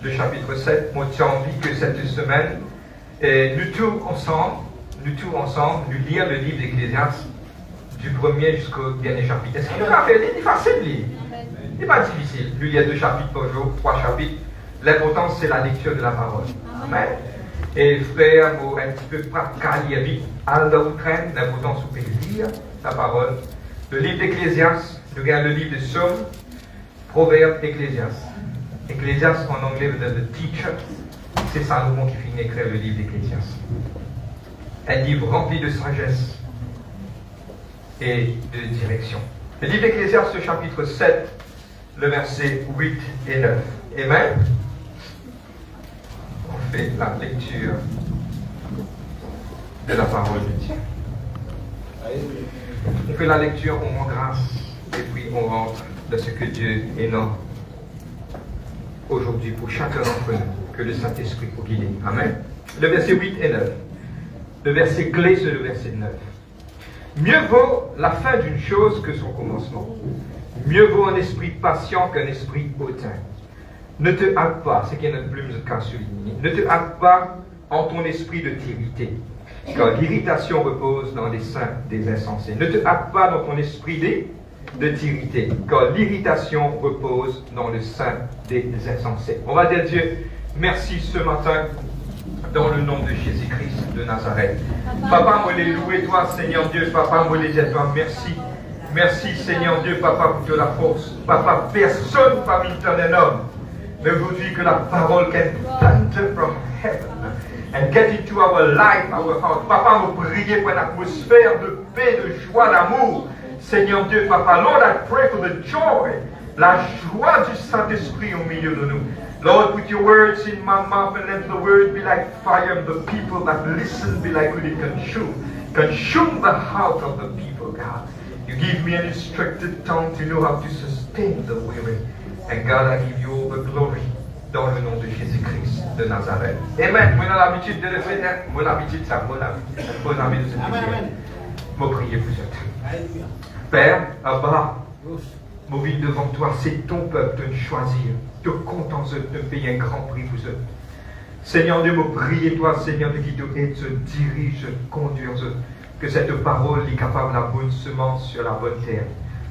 le chapitre 7. Moi, j'ai envie que cette semaine, nous tous ensemble, nous lire le livre d'Ecclésiaste du premier jusqu'au dernier chapitre. Est-ce qu'il y a fait? C'est facile de lire. Ce n'est pas difficile. Lui, il y a 2 chapitres par jour, 3 chapitres. L'important, c'est la lecture de la parole. Amen. Et frère, un petit peu pratiquer vite, à l'outraine, l'important, c'est de lire la parole. Le livre d'Ecclésiaste, nous regardons le livre de Psaumes, Proverbes, Ecclésiaste. Ecclésiaste, en anglais, veut dire the teacher. C'est Salomon qui finit d'écrire le livre d'Ecclésiaste. Un livre rempli de sagesse et de direction. Le livre d'Ecclésiaste, chapitre 7, le verset 8 et 9. Amen. On fait la lecture de la parole de Dieu. On fait la lecture, on rend grâce, et puis on rentre dans ce que Dieu énorme aujourd'hui pour chacun d'entre nous, que le Saint-Esprit pour guider. Amen. Le verset 8 et 9. Le verset clé, c'est le verset 9. Mieux vaut la fin d'une chose que son commencement. Mieux vaut un esprit patient qu'un esprit hautain. Ne te hâte pas, c'est qu'il y a notre plume qu'à souligner. Ne te hâte pas en ton esprit de t'irriter, car l'irritation repose dans les seins des insensés. Ne te hâte pas dans ton esprit de t'irriter, car l'irritation repose dans le sein des insensés. On va dire Dieu, merci ce matin, dans le nom de Jésus-Christ de Nazareth. Papa, moi les louer toi, Seigneur Dieu. Papa, moi les dire toi, merci. Merci, Seigneur Dieu, Papa, pour la force. Papa, personne parmi un homme. Mais aujourd'hui, que la parole can thunder from heaven and get into our life, our heart. Papa, nous prions pour une atmosphère de paix, de joie, d'amour. Seigneur Dieu, Papa, Lord, I pray for the joy, la joie du Saint-Esprit au milieu de nous. Lord, put your words in my mouth and let the word be like fire and the people that listen be like really consume the heart of the people, God. You give me an instructed tongue to know how to sustain the weary. And God, I give you all the glory dans le nom de Jésus-Christ de Nazareth. Amen. Moi, j'ai l'habitude de le faire. Moi, l'habitude, ça, moi, l'habitude. Moi, l'habitude de se prier. Moi, prier pour ça. Père, Abba, moi, vite devant toi, c'est ton peuple de choisir, de compter en eux, de payer un grand prix pour eux. Seigneur Dieu, me prier toi, Seigneur, de qui te aide, se dirige, conduire eux. Que cette parole est capable de la bonne semence sur la bonne terre.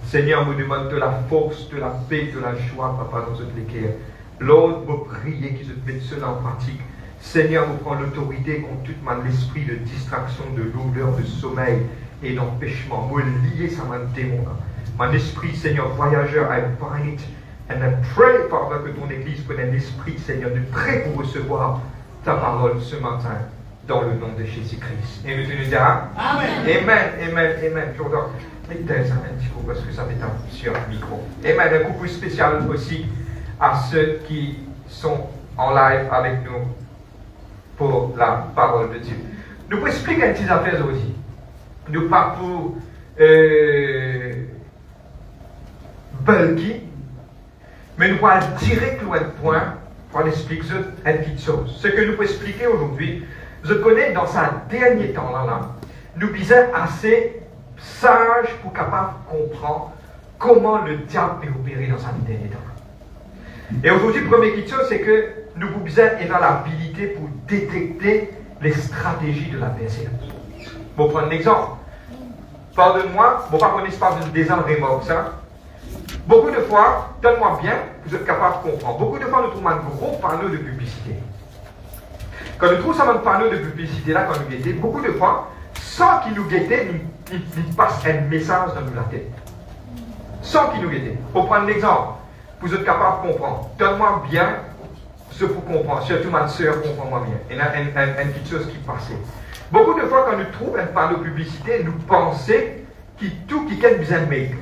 Seigneur, me demande de la force, de la paix, de la joie, Papa, dans cette cœur. Lord, me prier qu'ils se mettent cela en pratique. Seigneur, me prend l'autorité contre tout l'esprit de distraction, de douleur, de sommeil et d'empêchement. Me lier ça m'a démon. Mon esprit, Seigneur, voyageur, I bind it. And I pray, Father, que ton Église prenne un esprit, Seigneur, de prêt pour recevoir ta parole ce matin, dans le nom de Jésus-Christ. Et tu nous diras Amen. Amen, amen, amen. Je voudrais mettre ça un petit peu parce que ça m'éteint sur le micro. Amen. Un coucou spécial aussi à ceux qui sont en live avec nous pour la parole de Dieu. Nous pouvons expliquer une petite affaire aussi. Nous pas pour bulky, mais nous allons direct au point pour expliquer une petite chose. Ce que nous pouvons expliquer aujourd'hui, je connais dans sa dernier temps là, nous sommes assez sages pour capable de comprendre comment le diable est opéré dans sa dernier temps. Et aujourd'hui, la première chose, c'est que nous pouvons avoir l'habilité pour détecter les stratégies de l'adversaire. Pour prendre un exemple, pardonne-moi, bon, pas qu'on espace des ans remorque ça. Beaucoup de fois, donne-moi bien, vous êtes capable de comprendre. Beaucoup de fois, nous trouvons un gros panneau de publicité. Quand nous trouvons ça un panneau de publicité là, quand nous guettons, beaucoup de fois, sans qu'il nous guette, il passe un message dans la tête. Sans qu'il nous guette. Pour prendre l'exemple, vous êtes capable de comprendre. Donne-moi bien ce pour comprendre. Surtout ma soeur, comprends-moi bien. Il y a une petite chose qui passe. Beaucoup de fois, quand nous trouvons un panneau de publicité, nous pensons qu'il tout qui est besoin de make.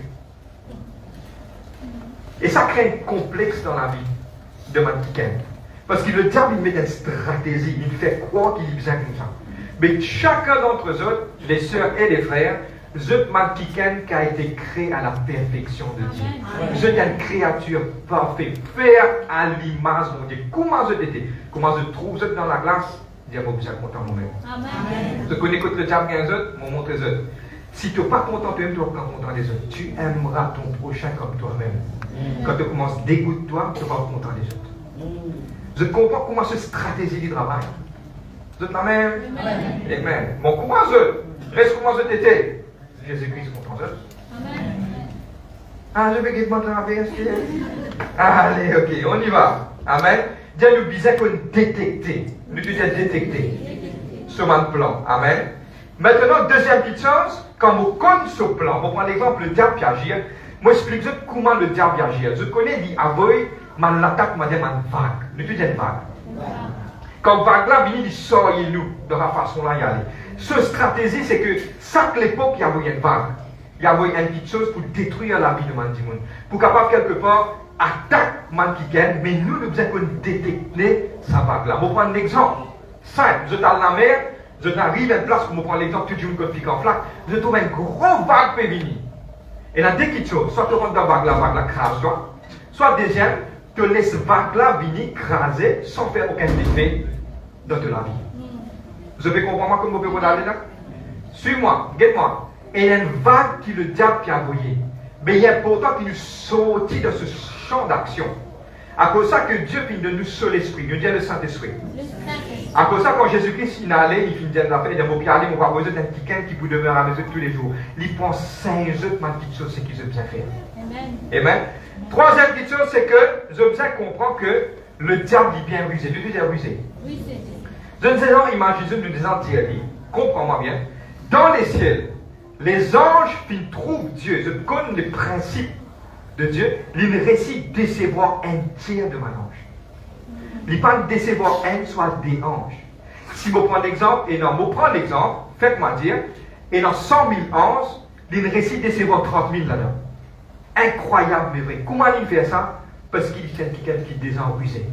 Et ça crée un complexe dans la vie de Mankiken. Parce que le diable, il met une stratégie, il fait croire qu'il est besoin comme ça. Mais chacun d'entre eux, les sœurs et les frères, eux, Mankiken qui a été créé à la perfection de Dieu. Vous êtes une créature parfaite, faire à l'image de Dieu. Comment vous êtes? Comment vous trouvez dans la glace? Dire, vous êtes content moi-même. Amen. Je connais que le diable qui est un autre, mon montre les autres. Si tu n'es pas content toi-même, tu ne seras pas content des autres. Tu aimeras ton prochain comme toi-même. Quand tu commences dégoûte toi, tu ne seras pas content des autres. Je comprends comment cette stratégie du travail. Vous êtes la même? Amen. Bon, comment reste comment je t'étais? Jésus-Christ content. Amen. Ah, je vais guider mon travail. Allez, ok, on y va. Amen. Dieu nous disait qu'on détectait. Nous disait détecter. Sur mon plan. Amen. Maintenant, deuxième petite chose, quand on connaît ce plan, on prend l'exemple le diable qui agit. Moi, explique comment le diable agit. Je connais l'avoy, man l'attaque, man dit man vague. Nous disons vague. Comme vague là, il sort nous de la façon là y aller. Ce stratégie, c'est que chaque époque, il y a une vague. Il y a une petite chose pour détruire la vie de man. Pour capable quelque part attaquer man qui gagne, mais nous, nous devons détecter sa vague là. On prend un exemple simple. Je suis dans la mer, je n'arrive à une place où on prend l'exemple, tout le monde pique en flaque. Je trouve une grosse vague qui venir. Et là, deux petites choses. Soit tu rentres dans la vague là, crase toi. Soit deuxième, tu laisses la vague là venir craser sans faire aucun effet dans ta vie. Vous avez compris comment vous pouvez aller là? Suis-moi, guette-moi. Et il y a une vague qui le diable qui a envoyé. Mais il est important qu'il nous sortit de ce champ d'action. À cause de ça que Dieu finit de nous sur l'esprit, nous dit le Saint-Esprit. À cause de ça, quand Jésus-Christ il est allé, il finit de faire des mots qui allaient, on va poser d'un quelqu'un qui vous demeure à la maison tous les jours. Il prend 5 autres petites choses, c'est qu'ils ont bien fait. Amen. Amen. Troisième petite chose, c'est que je besoin comprendre que le diable est bien rusé. Dieu est rusé. Oui, c'est dit. Je ne sais pas, imaginez nous disant Thierry, comprends-moi bien. Dans les ciels, les anges qui trouvent Dieu, je connais les principes de Dieu, ils récitent décevoir un tiers de mon ange. Ils parlent décevoir un, soit des anges. Si vous prenez l'exemple, et non, vous prenez l'exemple, faites-moi dire, et dans 100 000 anges, ils récitent décevoir 30 000 là-dedans. Incroyable, mais vrai. Comment il fait ça? Parce qu'il y a quelqu'un qui est déjà rusé.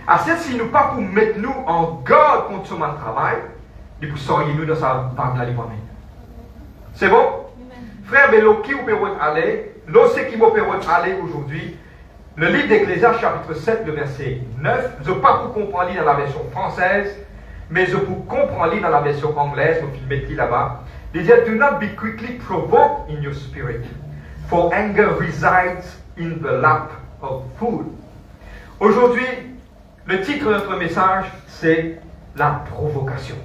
Alors, si nous pas pour mettre nous en garde contre ce travail, il faut sortir nous dans sa vague là, c'est bon? Frère, mais qui vous peut aller? L'océan qui vous peut aller aujourd'hui, le livre d'Ecclésiaste, chapitre 7, le verset 9, je ne peux pas pour comprendre dans la version française, mais je peux comprendre dans la version anglaise, je vais mettre là-bas. Il dit, do not be quickly provoked in your spirit, for anger resides in the lap of food. Aujourd'hui, le titre de notre message, c'est la provocation.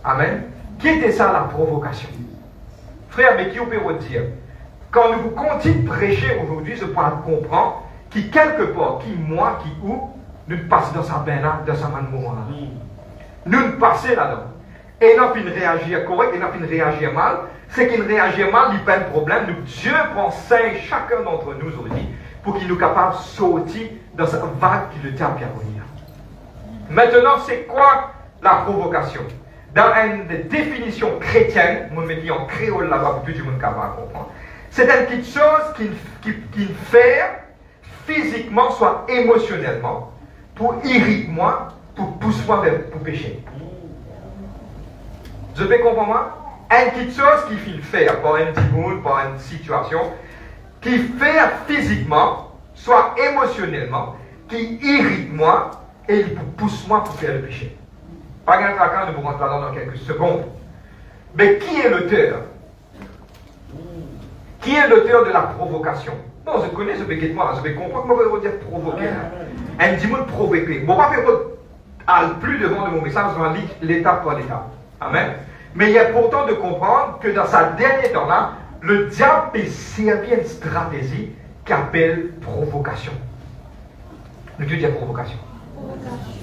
Amen. Qui était ça, la provocation? Frère, mais qui on peut dire? Quand nous continuons de prêcher aujourd'hui, je peux comprendre qui quelque part, qui moi, qui où, nous passons dans sa bain là, dans sa main de moment là. Nous passons là-dedans. Et non, puis réagir correct, et non, puis réagir mal. C'est qu'il réagit mal, il n'y a pas de problème. Dieu prend soin chacun d'entre nous aujourd'hui pour qu'il nous capable de sortir dans cette vague qui le diable vient venir. Maintenant, c'est quoi la provocation? Dans une définition chrétienne, on me dit en créole là-bas pour tout le monde capable de comprendre. C'est une petite chose qui fait physiquement, soit émotionnellement, pour irriter moi, pour pousser moi pour pécher. Je peux comprendre moi? Une petite chose qui fait par un petit monde, par une situation, qui fait physiquement, soit émotionnellement, qui irrite moi et qui pousse moi pour faire le péché. Pas grand tracasse, nous vous rentrons là dans quelques secondes. Mais qui est l'auteur? Qui est l'auteur de la provocation? Non, je connais ce péché-moi, je vais comprendre comment vous dire provoquer. Un dimanche provoquer. Bon, pas faire plus devant de mon message, je vais lire l'étape par l'étape. Amen. Mais il est important de comprendre que dans sa dernière temps-là, le diable peut servir une stratégie qui appelle provocation. Le Dieu dit provocation.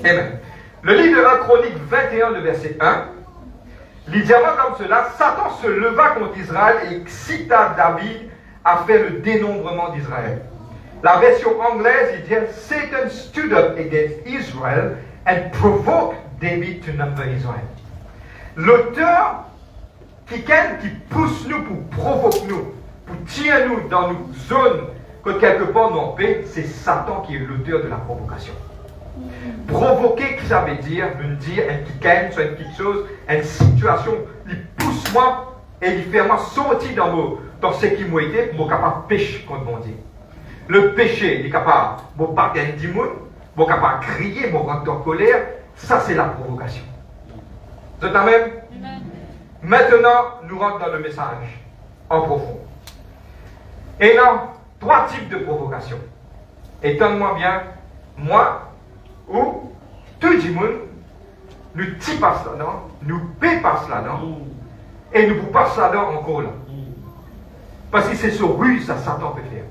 Amen. Le livre de 1 Chronique 21, le verset 1, il dit comme cela, Satan se leva contre Israël et excita David à faire le dénombrement d'Israël. La version anglaise, il dit Satan stood up against Israel and provoked David to number Israel. L'auteur qui pousse nous pour provoquer nous, pour tirer nous dans nos zones que quelque part nous en paix, c'est Satan qui est l'auteur de la provocation. Provoquer, qui ça veut dire? Nous dire un petit soit une petite chose, une situation, il pousse moi et il fait moi sortir dans ce qui m'a été pour capable de pécher contre mon Dieu. Le péché, il est capable de battre un démon, il est capable de crier, de rentrer en colère. Ça, c'est la provocation. Vous êtes la même? Maintenant, nous rentrons dans le message en profond. Et là, 3 types de provocation. Étonne-moi bien, moi, ou tout le monde, nous t'y passe là-dedans, nous passe là-dedans, et nous vous passe là-dedans encore là. Parce que c'est ce ruse que Satan peut faire.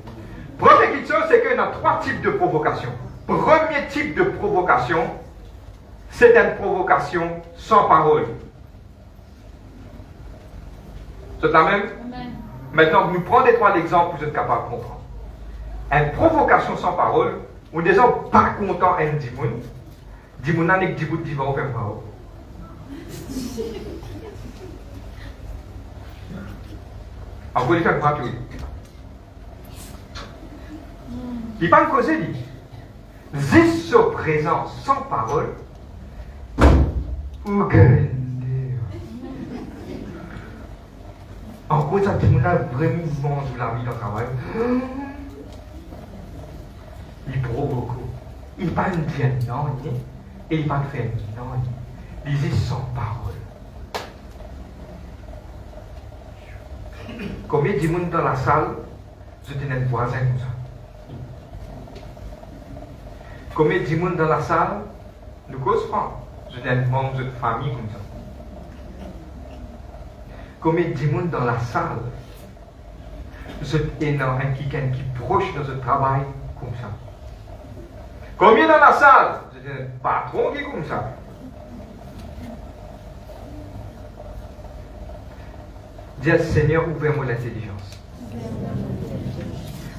Première chose, c'est qu'il y a 3 types de provocations. Premier type de provocation, c'est une provocation sans parole. C'est la même? Amen. Maintenant, nous prenons des 3 exemples pour vous êtes capable de comprendre. Une provocation sans parole, où des gens pas contents en dimoun, dimoun n'a que dimoun dit va au faire parole. En gros, il fait gratuit. Il va me causer, lui. Juste présent sans parole, ou gueule. En gros, ça, dimoun a vraiment vendu la vie dans le travail. Il provoque. Il ne va pas dire non, et il va faire non. Il dit sans parole. Combien de monde dans la salle, je tenais un voisin comme ça? Combien de monde dans la salle, nous causons, je tenais un membre de famille comme ça? Combien de monde dans la salle, je tenais un quelqu'un qui est proche de ce travail comme ça? Combien dans la salle? Je tenais un patron qui est comme ça? Dis Seigneur, ouvre-moi l'intelligence.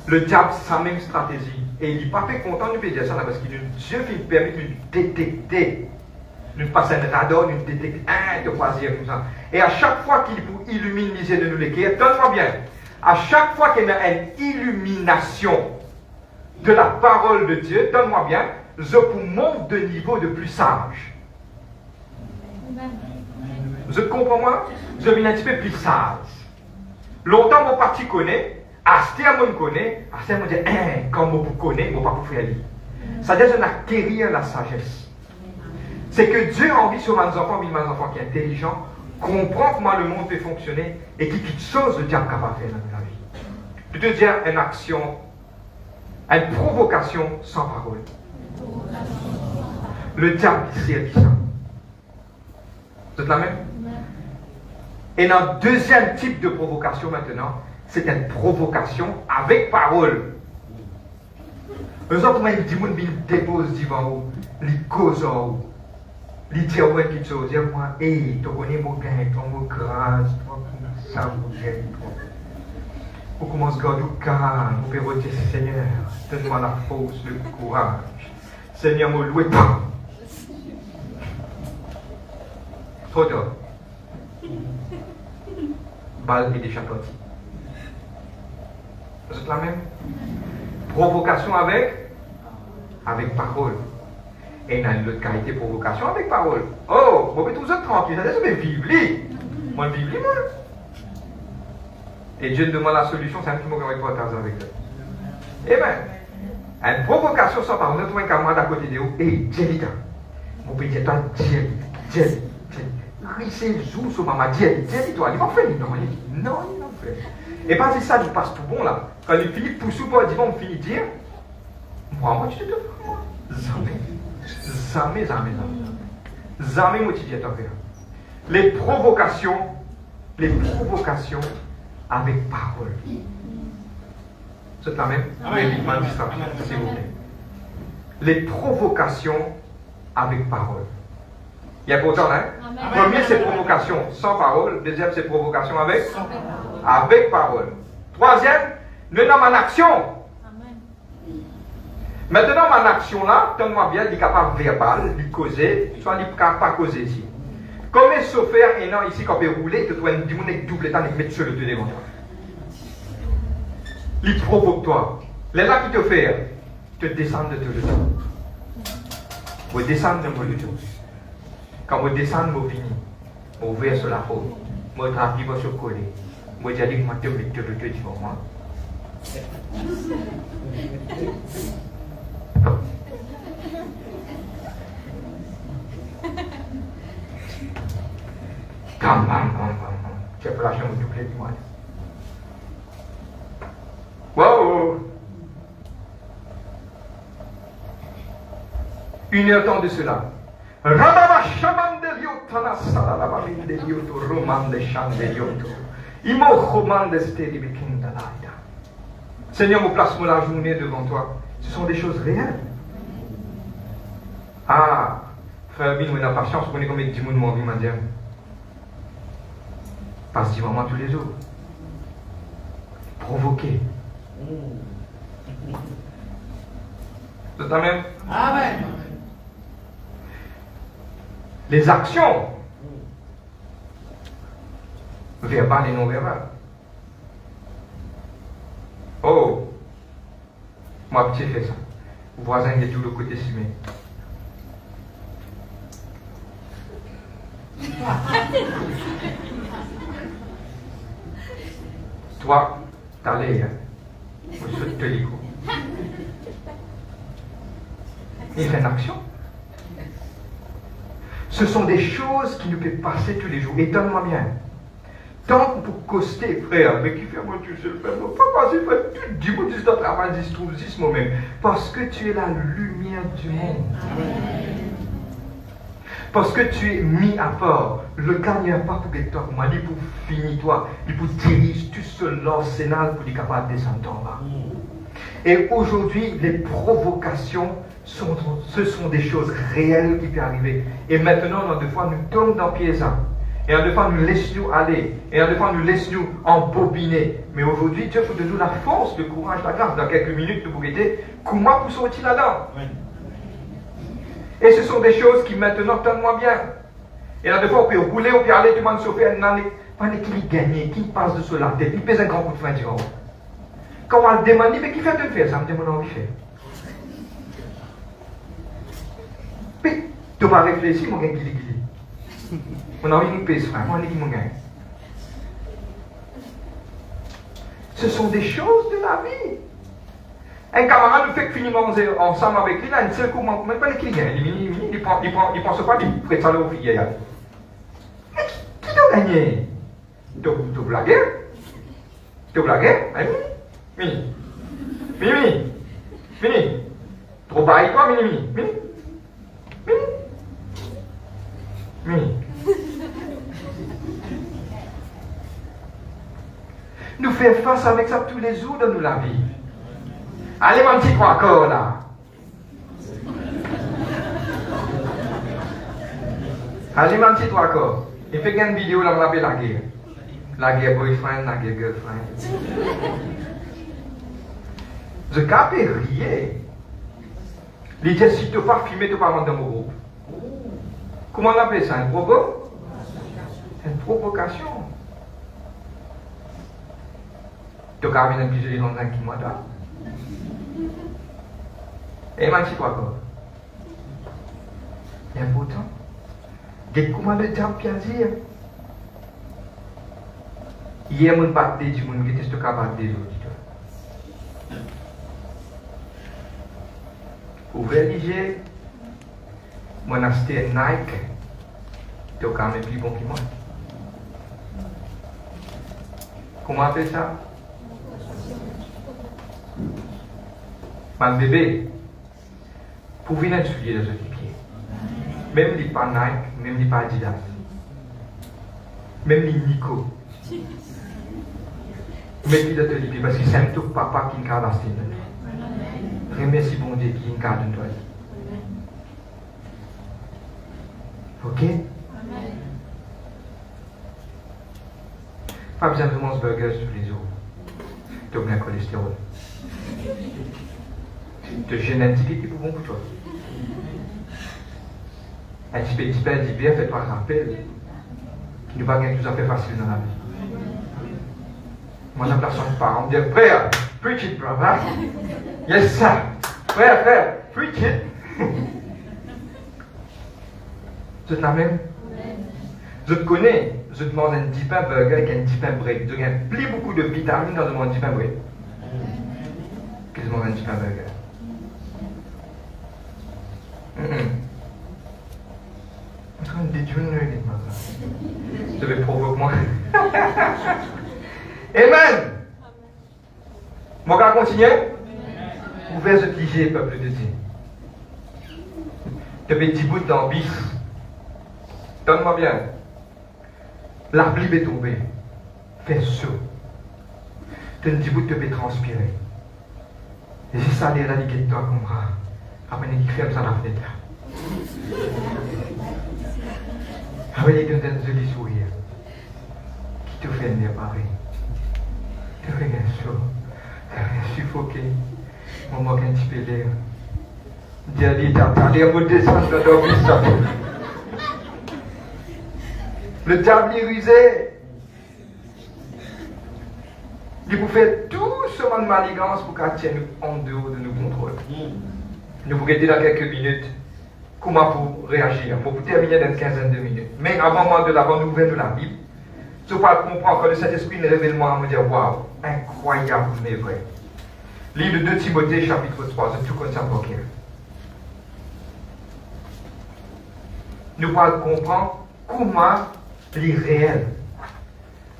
Le diable, sa même stratégie. Et il n'est pas fait content de nous dire ça là, parce que Dieu qui permet de nous détecter. Nous passons un radar, nous détectons un, deux, troisième, comme ça. Et à chaque fois qu'il vous illumine les yeux de nous l'écrire, donne-moi bien. À chaque fois qu'il y a une illumination de la parole de Dieu, donne-moi bien, je vous monte de niveau de plus sage. Vous comprenez moi? Je viens un petit peu plus sage. Longtemps, mon parti connaît, Astia me connaît, Astia me dit, quand vous connaissez, je ne vais pas vous faire lire. C'est-à-dire que je n'acquérir la sagesse. C'est que Dieu a envie sur mes enfants qui sont intelligents, comprend comment le monde peut fonctionner et qui quelque chose le diable capable de faire dans la vie. Je te dire une action, une provocation sans parole. Le diable sert ça. C'est la même? Et dans le deuxième type de provocation maintenant, c'est une provocation avec parole. Nous autres, il dit, il dépose devant vous, il cause en vous, il dit quelque chose, il dit, moi, hey, tu connais mon gain, ton grâce, ça vous gêne trop. Vous commencez à garder le calme, vous pouvez dire, Seigneur, donne-moi la force, le courage. Seigneur, me louez pas. Trop tard. Balle est déjà partie. C'est la même. Provocation avec parole. Et dans l'autre qualité, provocation avec parole. Oh, vous pouvez tous être tranquille. Ça veut vivre. Moi, je vis, moi. Et Dieu nous demande la solution, c'est un petit mot qu'on va partager avec eux. Eh bien, une provocation sans parole, nous avons un camarade à côté de vous. Et Dieu, mon petit toi, Dieu. C'est le jour sur maman, Dieu, toi, il va faire non, il va faire. Et pas ça, il passe tout bon là. Quand il finit pour sous, il dit, bon, on finit de dire, moi, tu te fais, moi. Jamais, moi, tu dis, attends, les provocations avec parole. C'est la même? S'il vous plaît. Les provocations avec parole. Il y a pourtant, hein? Premier, c'est provocation sans parole. Deuxième, c'est provocation avec parole. Troisième, nous sommes en action. Maintenant, en action là, donne-moi bien, il est capable verbal, il causer, soit il ne peut pas causer ici. Comme un chauffeur et non ici, quand il peut rouler, tu dois dire que double temps, il met sur le deux devant toi. Il provoque toi. Les là qui te fait, te descendent de tout le temps. Vous descendez de le temps. Quand vous descendez, vous finissez. Vous ouvrez sur la faute. Vous trappez votre collé. Vous dites que vous avez tout le temps devant moi. Tu as lâché mon doublé du mois. Wow! 1 heure temps de cela. Seigneur, me place la journée devant toi. Ce sont des choses réelles. Ah, frère Bin, on a patience, on est comme 10 mois en vie, madame. Passivement tous les jours. Provoquer. C'est la même. Amen. Les actions, verbales et non verbales. Oh, moi petit fait ça. Voisin qui est tout le côté simé. Toi, t'as l'air, je souhaite te dire. Il fait une action. Ce sont des choses qui nous peuvent passer tous les jours. Étonne-moi bien. Tant pour coster, frère, mais qui fait moi tout seul, frère, pas passer, frère, tu dis, moi, tu dois travailler, tu trouves 10 moi-même. Parce que tu es la lumière du monde. Parce que tu es mis à part. Le gagneur pas pour que toi, moi, il pour finir toi, il pour diriger tout seul l'arsenal pour être capable de descendre en bas. Et aujourd'hui, les provocations, ce sont des choses réelles qui peuvent arriver. Et maintenant, dans deux fois, nous tombons dans pièce. Et en deux fois, nous laissons aller. Et en deux fois, nous laissons embobiner. Mais aujourd'hui, Dieu faut de nous la force, le courage, la grâce. Dans quelques minutes, nous vous guetter. Comment vous sortir là-dedans? Et ce sont des choses qui maintenant tendent-moi bien. Et en deux fois, on peut rouler, on peut aller, tout le monde se fait un qui gagne, qui passe de sur la tête, il pèse un grand coup de frein, tu vois. Quand on le demande, mais qui fait de le faire? Ça me demande envie de faire. Mais, tu vas réfléchir, mon gars, qui on a envie de payer frein, moi, mon gars. Ce sont des choses de la vie. Un camarade nous fait que finir ensemble avec lui, là, une seule coup, même pas les clients, il pense pas, il ferait ça là au fille. Mais qui t'a gagné? Tu blagues? Tu blagues? Mini. Trop bas toi, Mini. Nous faisons face avec ça tous les jours dans la vie. Allez, mon petit trois corps là. Allez, mon petit trois corps. Il fait une vidéo là, on l'appelle la guerre. La guerre boyfriend, la guerre girlfriend. Je capte rien. Il dit si tu n'as pas filmé, tu n'as pas rentré dans mon groupe. Comment on appelle ça? Une provocation. Tu as vu un petit gens qui m'a dit. Et moi, je quoi encore? Et pourtant, comment le diable peut dire? Hier, je battais du monde qui était capable des autres. Ouvert les yeux, mon acheté Nike, tu es quand même plus bon que moi. Comment on appelle ça? Mon bébé, pour venir étudier les autres pieds. Même les pas Nike, même les pas Adidas. Même les Nico. Mais qui te dit parce que c'est un tout papa qui a acheté. Remercie bon Dieu qui a de toi. Ok? Pas besoin de manger burgers tous les jours. Tu as bien le cholestérol. De génétique qui est bon pour toi. Un petit peu d'hiver, fais-toi un rappel qui ne va pas gagner tout à fait facile dans la vie. Moi, j'ai l'impression de parents me dire, frère, preach it, brother. Yes, sir. Frère, preach it. C'est la même. Je te connais, je te mange un petit pain burger avec un petit pain break. Je gagne plus beaucoup de vitamines quand je mange un petit pain break. Que je mange un petit pain burger. En train de détourner les mains. Je vais provoquer moi. Amen. Mon gars, continuez. Ouvrez ce cliché, peuple de Dieu. Tu mets 10 bouts dans bis. Donne-moi bien. La pluie est tombée. Fais saut. Tu as 10 bouts de transpirer. Et si ça allait éradiquer de toi comme ça, après il ferme ça la fenêtre. Après il te donne un joli sourire. Qui te fait venir pareil. Tu fais un saut. Tu fais suffoqué. On manque un petit peu d'air. Dis, t'as l'air de descendre dans le ça. Le diable est rusé. Il vous fait tout ce monde de maligance pour qu'il tienne en dehors de nos contrôles. Nous vous guettez dans quelques minutes. Comment pour réagir? Pour terminer dans une quinzaine de minutes. Mais avant de la bonne nouvelle de la Bible, je peux comprendre que le Saint-Esprit ne révèle moi à me dire waouh, incroyable mais vrai. Livre de 2 Timothée, chapitre 3, c'est tout comme ça pour qui. Nous pouvons comprendre comment les réels,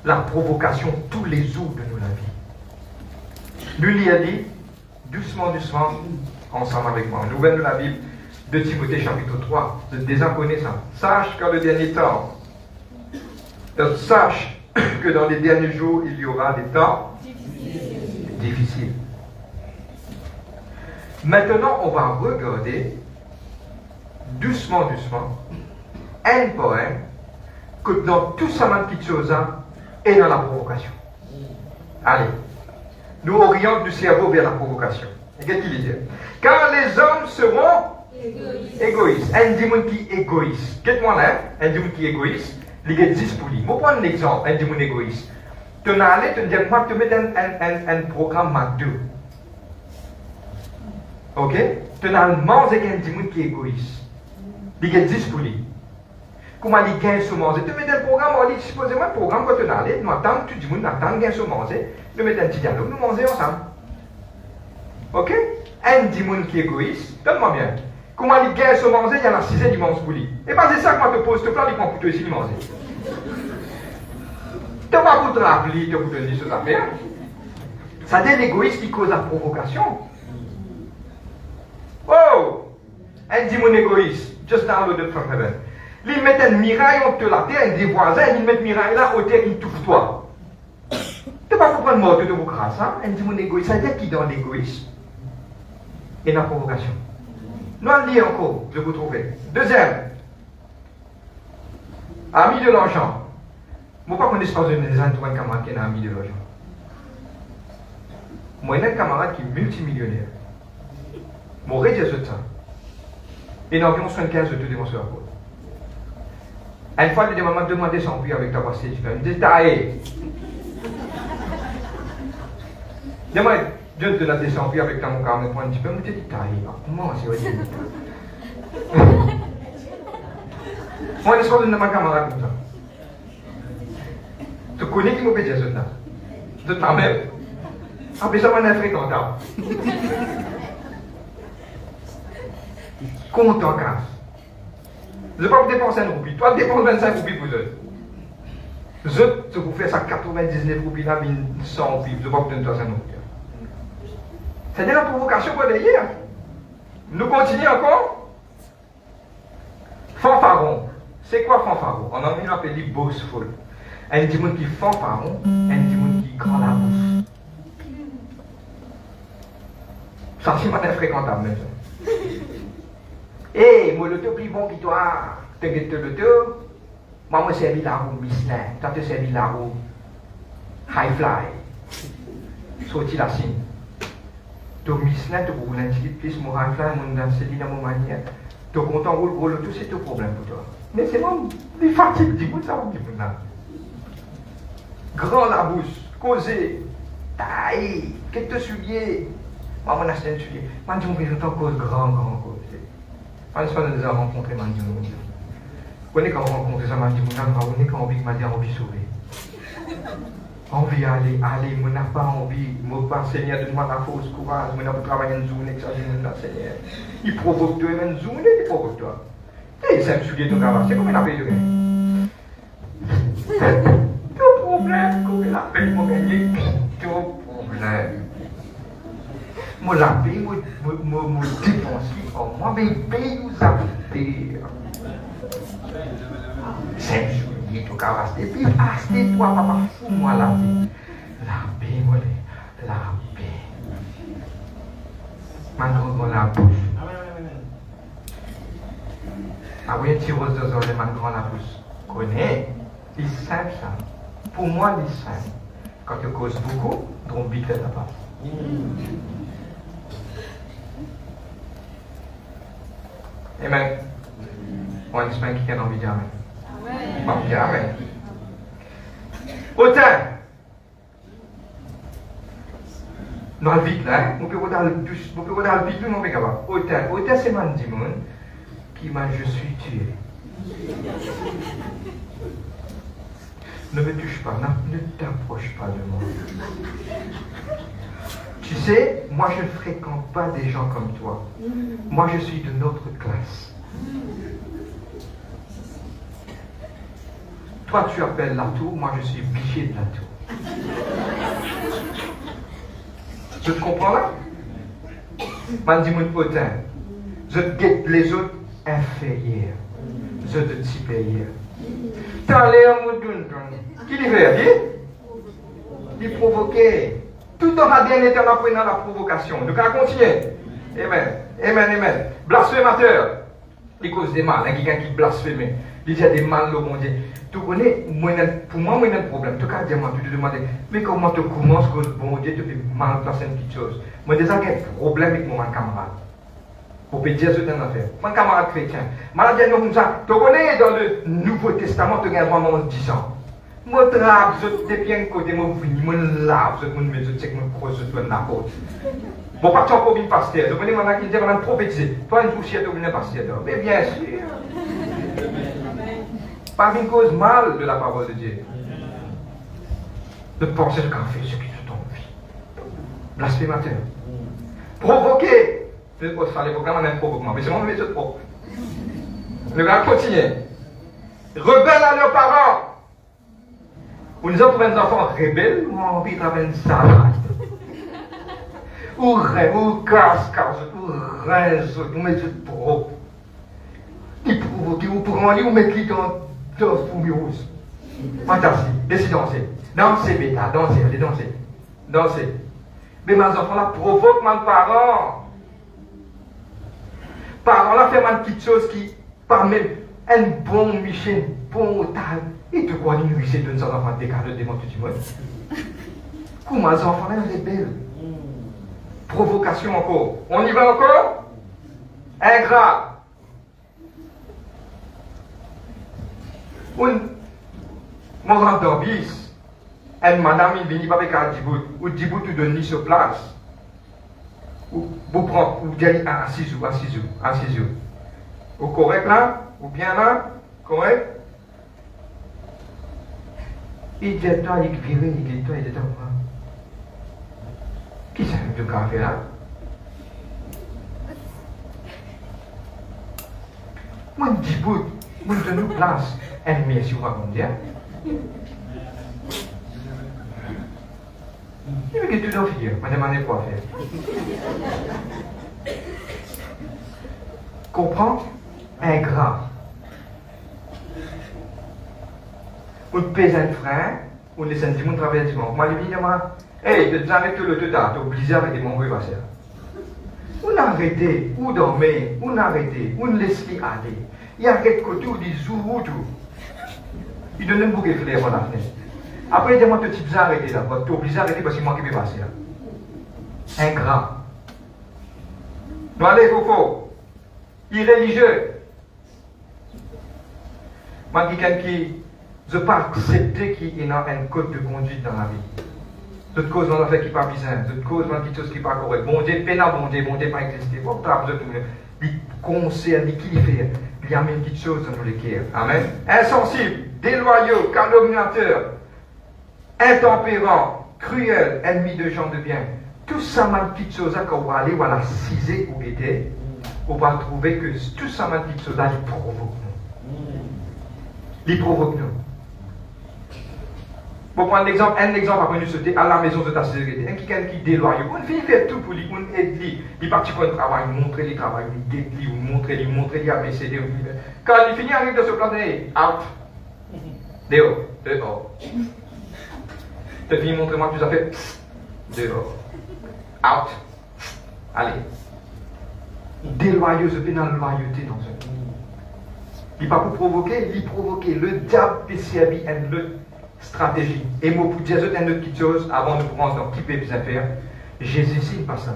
la provocation tous les jours de nos vie. Nous lisons doucement, doucement, ensemble avec moi. Nouvelle de la Bible de Timothée chapitre 3. Vous êtes déjà connaissant. Sache qu'en le dernier temps, sache que dans les derniers jours, il y aura des temps difficiles. Maintenant, on va regarder doucement, doucement, un poème que dans tout ça, petite chose est dans la provocation. Allez, nous orientons du cerveau vers la provocation. Et qu'est-ce qu'il dit? Car les hommes seront égoïstes. Un démon qui est égoïste. Qu'est-ce là? Un démon qui est égoïste, il est 10 pour lui. Je vais prendre un exemple, un démon égoïste. Tu as allé, tu dis, moi, tu mets un programme Mac 2. Ok? Tu as mangé avec un démon qui est égoïste. Il est 10 pour lui. Comment il gagne sur manger? Tu mets un programme, on dit, supposément, un programme, quand tu as allé, tu attends, tu dis, tu attends, gagne sur manger, tu mets un petit dialogue, nous manger ensemble. Ok? Un démon qui est égoïste, donne-moi bien. Comment il gagne sur manger, il y en a 6 dimanches pour lui. Et pas c'est ça que moi te pose, te plan, il prend pour toi ici, il mange. Tu n'as pas pour te rappeler, tu as pour te dire ces affaires. Ça dit l'égoïste qui cause la provocation. Oh! Un démon égoïste, just downloaded from heaven. Ils mettent un mirail entre la terre et des voisins, ils mettent un mirail là, au terre, ils touffent toi. Tu ne pas prendre mort de vos grâces, hein? Un démon égoïste, ça veut dire qui dans l'égoïsme et la provocation. Nous allons lire encore, je vous trouver. Deuxième, ami de l'argent. Moi, pas connais pas une camarade qui est un ami de l'argent. Moi, j'ai un camarade qui est multimillionnaire. Mon rédier de ça. Et il a environ 75 de démons sur la côte. Une fois, il m'a demandé son prix avec ta passée. Il me dit, taille. Dis-moi, Dieu te l'a descendu avec ta mon carnet, un petit peu, mais tu dis, taille. Comment c'est vrai? Moi, je suis de ma camarade comme ça. Tu connais qui m'a fait ça? De ta mère. Après ça, on est fréquentable. Compte en casse. Je ne vais pas vous dépenser un roupie. Toi, dépense 25 roupies pour eux. Je vous fais ça 99 roupies là, 100 roupies. Je ne vais pas vous donner 300 roupies. C'est de la provocation pour derrière. Nous continuons encore. Fanfaron. C'est quoi fanfaron? On a mis l'appelé boastful. Un démon qui fanfaron, un démon qui grand la bouche. Ça, c'est pas infréquentable même ça. Eh, moi, le taux plus bon que toi, tu as le taux. Moi, je servis la roue Michelin. Toi, tu servis la roue High Fly. Sorti la signe. Tu as Michelin, tu as roulé un petit peu plus, mon High Fly, mon Danceli dans mon manière. Tu es content, roule, tout, c'est tout problème pour toi. Mais c'est moi, les fatigues, dis-moi ça, dis-moi là. Grand la bouche, causer, taille, qu'est-ce que tu souliers? Moi, mon acheté un soulier. Moi, je me fais cause grand cause. Moi, je suis déjà rencontré, moi, je me dis. Vous connaissez quand on rencontre ça, moi, je me dis, vous connaissez quand on vit, m'a dit, envie de sauver. Envie d'aller, moi, n'a pas envie, moi, pas Seigneur, donne-moi la force, courage, moi, n'a pas travailler une journée, que ça, je me dis, Seigneur. Il provoque toi, même une journée, il provoque toi. Et c'est un soulier de travail, c'est comme il a payé de rien. Tout problème, comme il a payé pour gagner, tout problème. Moi, la paix, moi, dépense, moi, mais paye nous a fait. 5 juillet, tu vas rester, puis rester, toi, papa, fous-moi la paix. La paix, moi, la paix. Maintenant, la bouche. Ah oui, un petit rose de zone, maintenant, la bouche. Connais, c'est simple, ça. Pour moi, c'est simple. Quand tu causes beaucoup, donc vite fait la passe. Amen. On espère qu'il y a envie de dire Amen. Bon, dire Amen. Autant. Dans le vide, là, on peut regarder le vide, mais on peut capable. Autant, c'est mon dimon qui m'a je suis tué. Ne me touche pas, ne t'approche pas de moi. Tu sais, moi je ne fréquente pas des gens comme toi. Moi je suis de notre classe. Toi tu appelles la tour, moi je suis biché de la tour. Je te comprends là? Je dis mon potin. Je guette les autres inférieurs. Je te supérieur. T'as l'air mon qui lui fait? Il provoquait. Tout aura bien été en apprenant la provocation. Donc, on continue. Amen. Amen, amen. Blasphémateur. Il cause des mal. Quelqu'un qui blasphème. Il dit des mal au bon Dieu. Tu connais, pour moi, il y a un problème. Tu as dit, tu te demandes, mais comment tu commences que le bon Dieu te fait mal passer une petite chose? Moi, déjà, j'ai un problème avec mon camarade. Pour dire ce que tu as fait. Mon camarade chrétien. Malade, comme ça. Tu connais, dans le Nouveau Testament, tu as vraiment 10 ans. Moi, je suis bien côté, je suis là, je suis sais que je suis dans la côte. Bon, pas tant pour une pasteur. Je connais maintenant qui dit, on prophétiser. Toi, une poussière, tu es un pasteur. Mais bien sûr. Pas une cause mal de la parole de Dieu. De penser ce qu'on fait, ce qui se tombe. Blasphémateur. Provoquer. Je ne peux pas faire les programmes en un provoquement, mais c'est mon méthode propre. Le gars continue. Rebelles à leurs parents. Ou nous avons des enfants rebelles, ou on vit avec une salade. Ou casse, ou rince, ou met tout propre. Ils provoquent, ou prennent, ou mettent dans le fourmi rouge. Fantastique, laissez danser. Dansez, bêta, dansez, allez danser. Dansez. Mais mes enfants là provoquent mes parents. Parents là font une petite chose qui, par même, un bon Michel, bon otage. Et tu crois que c'est de nos enfants des cadeaux de tout le monde. Comment les enfants là, ils sont belles. Provocation encore. On y va encore? Ingrat. Mon grand bis, une madame, il vient pas avec un Djibout, ou Djibout, tu donnes sur place. Ou vous prenez, ou vous allez assise. Ou correct là? Ou bien là? Correct? Il dit toi, il vire, il dit toi, il dit toi. Qui c'est le café là? Moi, je dis, moi, je donne une place. Elle met sur moi, comme dire. Il me dit tout dans le figure, je me demande quoi faire. Comprends? Ingrat. On pèse un frein, on laisse un petit traverser. Moi, je dis, hey, tu jamais tout le temps, tu es obligé avec des membres passer. On arrête, ou dormir, on arrête, on laisse les aller. Il arrête côté, on dit zou tout. Il donne un bouquet de fleurs pour la fenêtre. Après, il dit, moi, tu es arrêté là, tu es obligé d'arrêter parce que moi qui vais passer là. Ingrat. Nous allons, Fofo. Irréligieux. Moi, quelqu'un qui. Je ne peux pas accepter qu'il y ait un code de conduite dans la vie. Toute cause dans l'affaire qui n'est pas bizarre, toute cause dans quelque chose qui n'est pas correct. Bon Dieu, pénal, bon Dieu pas existé. Bon, il concerne, il qui fait, il y a même quelque chose dans nos cœurs. Amen. Insensible, déloyaux, calomniateurs, intempérants, cruels, ennemis de gens de bien. Tout ça, ma petite chose là, quand on va aller, on va la ciser ou aider, on va trouver que tout ça, ma petite chose là, il provoque nous. Il provoque nous. Pour prendre un exemple après nous sauter à la maison de ta sécurité. Un qui déloyé. On finit faire tout pour lui, on aide lui. Il partit pour le travail, montrer le travail, il aide lui, montrer lui, ABCD. Quand il finit, arrive de se planter, out. Dehors. Tu finis, montre-moi que tu as fait. Dehors. Out. Allez. Déloyeux, c'est dans la loyauté dans un pays. Il ne va pas pour provoquer, il provoquer. Le diable peut servir une autre stratégie. Et moi, pour dire une autre petite chose, avant de prendre dans qui peut bien faire, Jésus, il passe là.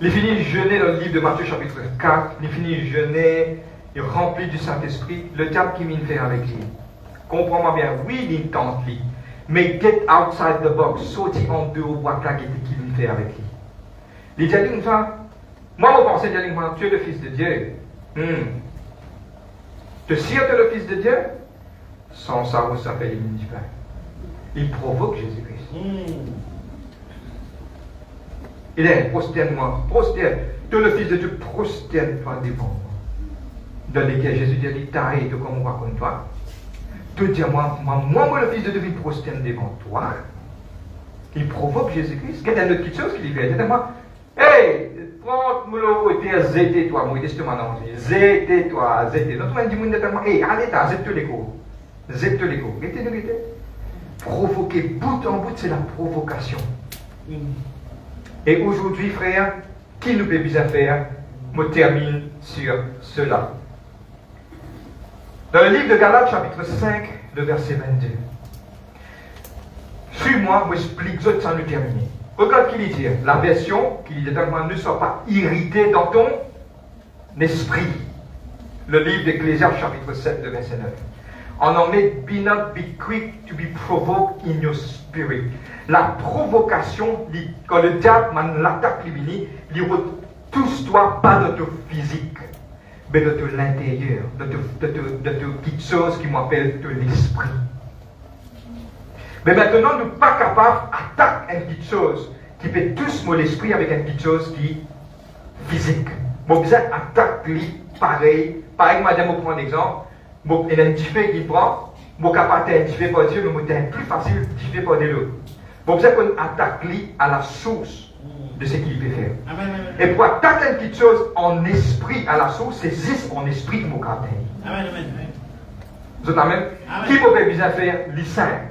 Il finit de jeûner dans le livre de Matthieu, chapitre 4. Il finit de jeûner, il remplit du Saint-Esprit. Le diable qui vient faire avec lui. Comprends-moi bien, oui, il tente lui. Mais get outside the box, sorti en dehors, boîte là, qui vient faire avec lui. Il dit comme ça, moi, je pense que tu es le Fils de Dieu. Tu sais que tu es le Fils de Dieu? Sans ça, vous s'appelle l'immunité. Il provoque Jésus-Christ. Il est prosterne-moi, prosterne. Tu es le Fils de Dieu, prosterne-toi devant moi. Dans lesquels Jésus dit, t'arrêtes comme on raconte toi. Tu dis, moi, le Fils de Dieu, il prosterne devant toi. Il provoque Jésus-Christ. Quelle est notre petite chose qu'il fait? Dis-moi, hey, prends mon zété-toi, moi, dis-moi non, zété-toi, zété. Donc, tu me dis, hey, allez, zété les cours. Zété les cours. Provoquer bout en bout, c'est la provocation. Et aujourd'hui, frère, qui nous peut bien faire? Je termine sur cela. Dans le livre de Galates, chapitre 5, le verset 22. Suis-moi, je explique ça sans nous terminer. Regarde qui dit, la version qui dit, ne sois pas irrité dans ton esprit. Le livre d'Ecclésiaste, chapitre 7, le verset 9. En anglais, be not be quick to be provoked in your spirit. La provocation, quand le diable l'attaque, il touche-toi pas de ton physique, mais de ton l'intérieur, de quelque chose qui m'appelle de l'esprit. Mais maintenant, nous ne sommes pas capables d'attaquer une petite chose qui peut toucher mon esprit avec une petite chose qui est physique. Mon besoin attaque lui pareil. Pareil, madame, on prend un exemple. Il y a un diffé qui prend. Mon capable est un diffé par Dieu, mais c'est plus facile de diffé par de l'autre. Mon besoin qu'on attaque lui à la source de ce qu'il peut faire. Amen. Et pour attaquer une petite chose en esprit à la source, c'est juste en esprit que mon caractère. Amen. Vous êtes amen? Qui peut bien faire? Les saints.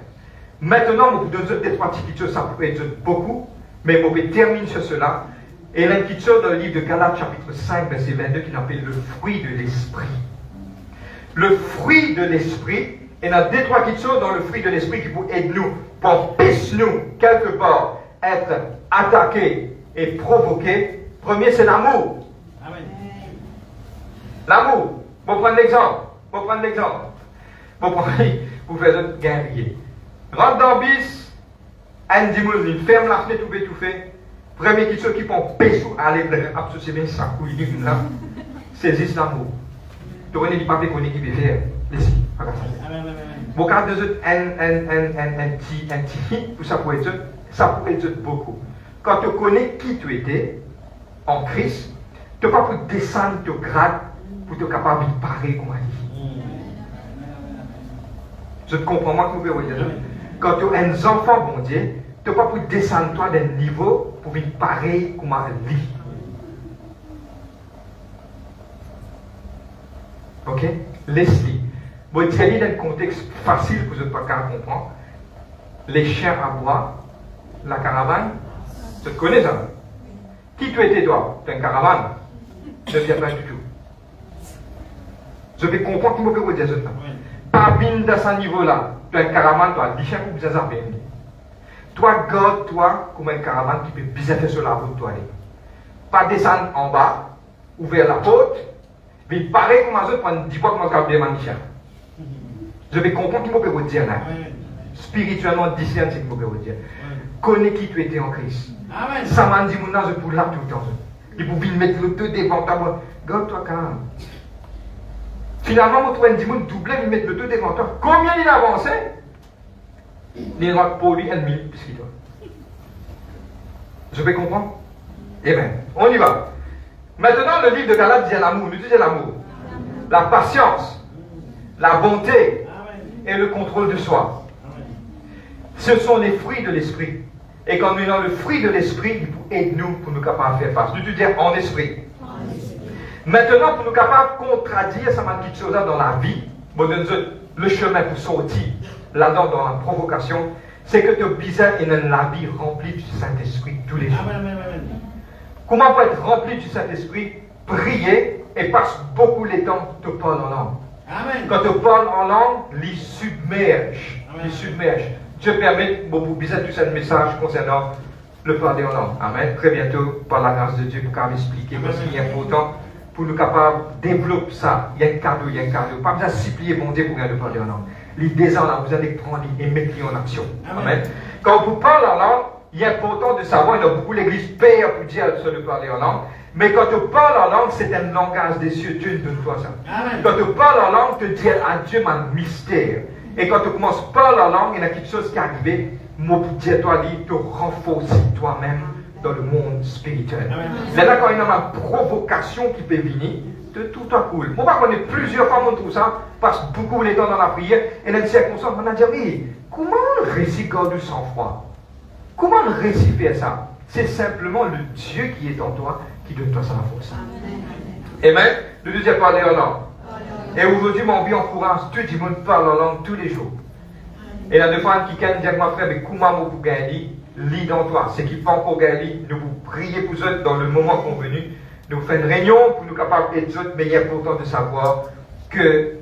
Maintenant, je vous donne des trois petites choses, ça peut être beaucoup, mais je vais terminer sur cela. Et il y a une petite chose dans le livre de Galates, chapitre 5, verset 22, qui s'appelle le fruit de l'esprit. Le fruit de l'esprit, et il y a deux, trois petites choses dans le fruit de l'esprit qui vous aident nous, pour nous, quelque part, être attaqués et provoqués. Premier, c'est l'amour. Amen. L'amour. Vous prenez l'exemple. Vous faites un guerrier. Rentre dans le bis, un dimanche, il ferme la fenêtre, tout fait. Premier qui qui prend pécho, allez, absolument bien, ça couille, il là. Saisissent l'amour. Tu connais du papier qu'on est qui peut faire. Laissez, regarde ça. Bon, quand deux autres, un petit, pour ça pourrait être beaucoup. Quand tu connais qui tu étais, en Christ, tu n'as pas pour descendre ton grade pour être capable de parler comme on dit. Je te comprends, moi, que vous pouvez dire. Quand tu es un enfant, bon Dieu, tu n'as pas pour descendre toi d'un niveau pour être pareil comme on dit. Ok? Laisse-les. Bon, tu es dans un contexte facile pour ne pas comprendre. Les chiens à bois, la caravane, tu te connais ça? Qui tu étais toi? Tu es une caravane? Je ne viens pas du tout. Je vais comprendre qui me peut dire ça. Pas bien dans ce niveau-là. Tu es une caravane, toi, dis chiens pour bien ça. Toi, garde-toi comme une caravane qui peut bien faire sur la route, toi. Pas descendre en bas, ouvrir la porte, mais pareil comme un autre, pour dire quoi comment je vais bien chien. Je vais comprendre qui me peut dire là. Spirituellement, discerne ce qui me peut dire. Connais qui tu étais en Christ. Ça m'a dit, je pour là tout le temps. Il faut mettre le deux devant toi. Garde-toi quand même. Finalement, vous trouvez un dimanche doublé, il met le deux devant toi. Combien il a avancé? Il aura pour lui 1 minute plus qu'il doit. Je vais comprendre? Eh bien, on y va. Maintenant, le livre de Galates dit l'amour. Nous disons l'amour. La patience, la bonté et le contrôle de soi. Ce sont les fruits de l'esprit. Et quand nous avons le fruit de l'esprit, il aide-nous pour nous capables de faire face. Nous te dire en esprit. Maintenant, pour nous capables de contradire ça m'a quelque chose dans la vie, le chemin pour sortir là-dedans dans la provocation, c'est que tu as besoin de la vie remplie du Saint-Esprit tous les jours. Comment peut être rempli du Saint-Esprit? Prier et passe beaucoup de temps te parle en langue. Amen. Quand tu parles en langue, il submerge. Il submerge. Dieu permet, beaucoup besoin de tout ce message concernant le parler en langue. Amen. Très bientôt, par la grâce de Dieu, pour qu'on expliquer parce qu'il est important pour nous capables de développer ça. Il y a un cadeau, il y a un cadeau. Pas besoin de supplier mon Dieu pour de parler en langue. L'idée, on a besoin de prendre et mettre en action. Amen. Quand vous parlez en langue, il est important de savoir, il y a beaucoup l'église père pour dire sur le parler en langue. Mais quand tu parles en langue, c'est un langage des cieux. Dieu ne donne pas ça. Amen. Quand tu parles en langue, tu dis à Dieu un mystère. Et quand tu commences à parler en langue, il y a quelque chose qui est arrivé. Moi, pour dire toi, tu renforces toi-même dans le monde spirituel. Là, quand il y a une provocation qui peut venir, tout est cool. Moi, on connaît plusieurs fois, on trouve ça, passe beaucoup de temps dans la prière, et dans une circonstance, on a dit, oui, comment on réussit garder du sang-froid? Comment on réussit faire ça? C'est simplement le Dieu qui est en toi, qui donne toi ça la force. Amen. Le deuxième parler en langue. Et aujourd'hui, mon vie encourage tout le monde parle en langue tous les jours. Et la fois qui dit à moi frère, mais comment vous gagnez, lis dans toi. Ce qui fait encore gagner, nous vous priez pour eux dans le moment convenu. Nous faisons une réunion pour nous capables d'être autres, mais il est important de savoir que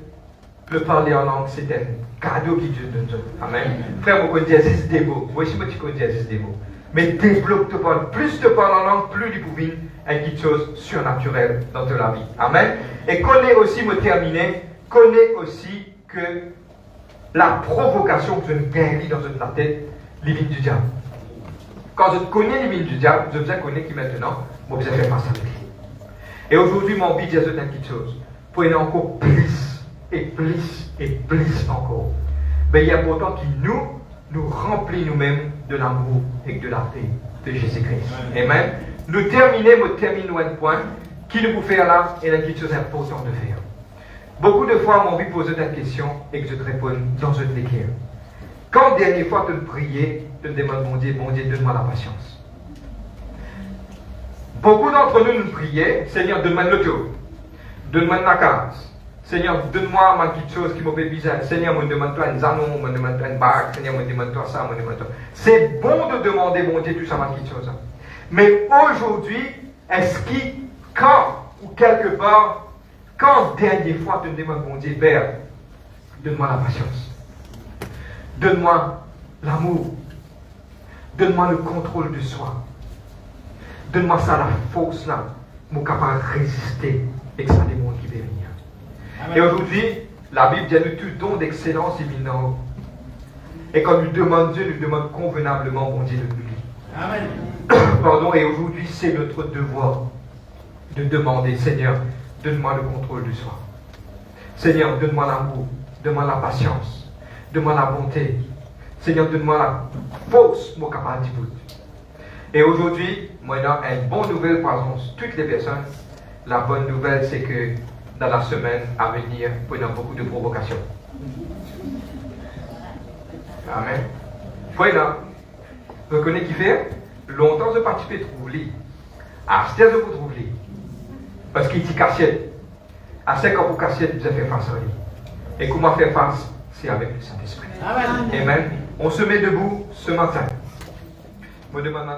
le parler en langue, c'est un cadeau qui Dieu donne. Amen. Frère, vous connaissez des mots. Moi aussi, je connais des mots. Mais développe te parle. Plus tu parles en langue, plus tu peux vivre quelque chose de surnaturel dans ta vie. Amen. Et connais aussi, me terminer, connais aussi que la provocation que je gagne dans la tête, les lignes du diable. Quand je connais les lignes du diable, je besoin connaître qui maintenant, je besoin faire face à lui. Et aujourd'hui, mon but, c'est quelque chose. Pour aller encore plus, et plus, et plus encore. Mais il est important qu'il nous remplit nous-mêmes de l'amour et de la paix de Jésus-Christ. Amen. Nous terminons un point qui nous peut faire là, et quelque chose d'important de faire. Beaucoup de fois, mon but pose une question et que je te réponds dans une écrire. Quand dernière fois tu priais, tu te demandes, mon Dieu, donne-moi la patience. Beaucoup d'entre nous priaient, Seigneur, donne-moi le tout. Donne-moi la case. Seigneur, donne-moi quelque chose qui m'a fait bizarre. Seigneur, me demande-toi un zanon, me demande-toi une bague. Seigneur, me demande-toi ça, me demande-toi. C'est bon de demander, mon Dieu, tout ça, quelque chose. Mais aujourd'hui, est-ce qu'il, quand ou quelque part, quand dernière fois tu me demandes, mon Dieu, Père, donne-moi la patience. Donne-moi l'amour. Donne-moi le contrôle de soi. Donne-moi ça, la force là, pour capable de résister avec ça des mondes qui va venir. Amen. Et aujourd'hui, la Bible dit nous tout don d'excellence et minant. Et quand nous demandons Dieu, nous demandons convenablement, bon Dieu, de nous. Amen. Pardon, et aujourd'hui, c'est notre devoir de demander, Seigneur, donne-moi le contrôle de soi. Seigneur, donne-moi l'amour, donne-moi la patience, donne-moi la bonté. Seigneur, donne-moi la force, mon capable de bout. Et aujourd'hui, moi, il y a une bonne nouvelle pour toutes les personnes. La bonne nouvelle, c'est que dans la semaine à venir, il y a beaucoup de provocations. Amen. Voilà. Vous connaissez qui fait? Longtemps, je participais à trouver. À ce je vous trouve. Parce qu'il dit cachette. À ce quand vous cachette, vous avez fait face à lui. Et comment faire face? C'est avec le Saint-Esprit. Amen. Amen. On se met debout ce matin. Je me demande